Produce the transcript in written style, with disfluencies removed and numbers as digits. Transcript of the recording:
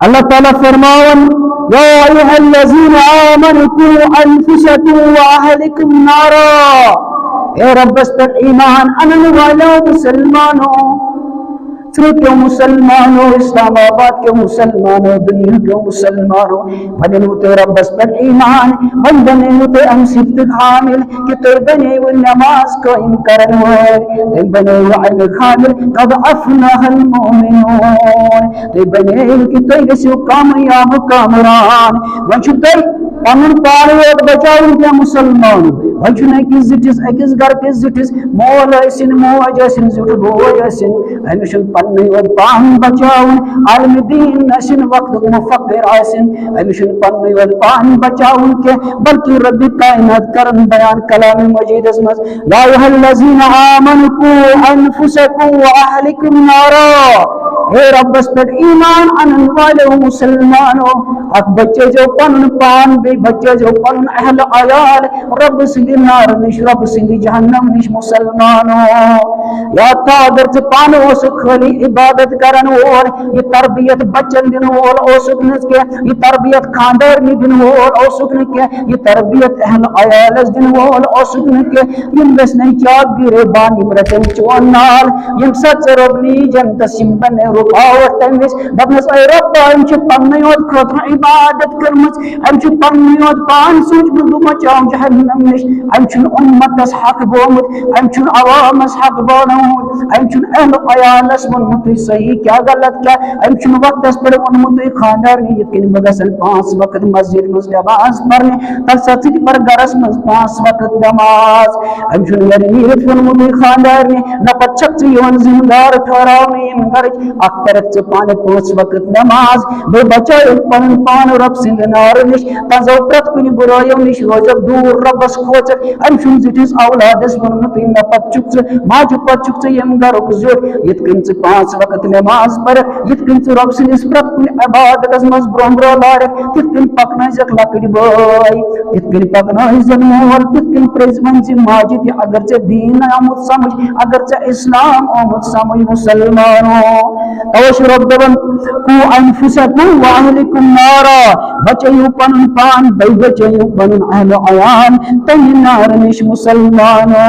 अल्लाह ताला फरमावन या अय्युहल्लज़ीना आमनू कू अनफुसकुम व अहलिकुम नारा। ए रब्बस पर ईमान अनने वालों मुसलमानों, सिर्फ क्यों मुसलमानों, इस्लामाबाद के मुसलमानों, दुनिया के मुसलमानों, बने होते रब्बस पर ईमान, बने होते हम सिफ्त खामिल कि तो बने वो नमाज को इनकार हुए, बने वो अल खामिल कद अफलहल मोमिनून, तो बने कि तो किसी कामयाब कामरान वंशुते पन पान वोट बचाव क्या मुसलमान वह अकिस जिटिस अकिस घर किस जिटिस मोल आसिन मोज आसिन जुट बोज आसिन अमिश पन्न योत पान बचाव आलम दीन आसिन वक्त मुफक्किर आसिन अमिश पन्न योत पान बचाव के बल्कि रब्बी कायनात करन बयान कलाम मजीद मज या अय्युहल्लज़ीना आमनू कू अनफुसकुम व अहलिकुम नारा। हे रब्बस पर ईमान अनन वाले मुसलमानों, अक बच्चे जो पन पान बे बच्चे जो पन अहल अयाल रब सिंधी नार निश रब सिंधी जहन्नम निश मुसलमानों या तादर से पान ओस खाली इबादत करन और ये तरबियत बच्चन दिन और ओसुकन के ये तरबियत खानदार नि दिन और ओसुकन के ये तरबियत अहल अयाल दिन और ओसुकन के यम बस नहीं चाक गिरे बानी मरतन चोनाल यम सच रबनी जन तसिम बने रुकावट तमिस दबनस ऐ रब हम छ पन्नयोत खतर इबादत करमस हम छ पन्नयोत पान सोच बुदु मचाव जहन्नम निश हम छ उम्मत हक बोमत हम छ अवाम हक बोनमत हम छ अहल अयालस वनमत सही क्या गलत क्या हम छ वक्तस पर वनमत खानदार नि यकिन बगसल 5 वक्त मस्जिद में नमाज पढ़ने तब सच पर गरस में 5 वक्त नमाज हम छ यानी नीयत वनमत खानदार नि न पछक योन जिम्मेदार ठहराव ने घर अकबरत से पाने 5 वक्त नमाज बे बचाए पन पान रब सिंध नार निश तजो प्रत कुनि बुरायो निश रोजक दूर रबस खोच हम शुन जिटिस औलादस वनमत न पचुक माज पचुक यम घर गुजर यतकन से 5 वक्त नमाज पर यतकन से रब सिंध प्रत कुनि इबादत मज ब्रोमरो लार तितकन पकना जक लकड़ी बोय तितकन पकना जन मोहर तितकन प्रेजमन से माजिद अगर से दीन आमुद समझ अगर से इस्लाम आमुद समझ मुसलमानों तवश रब्बन कू अनफुसकुम व अहलिकुम नारा बचयु पन पान बै बचयु पन अहल अयान तन नार निश मुसलमानों।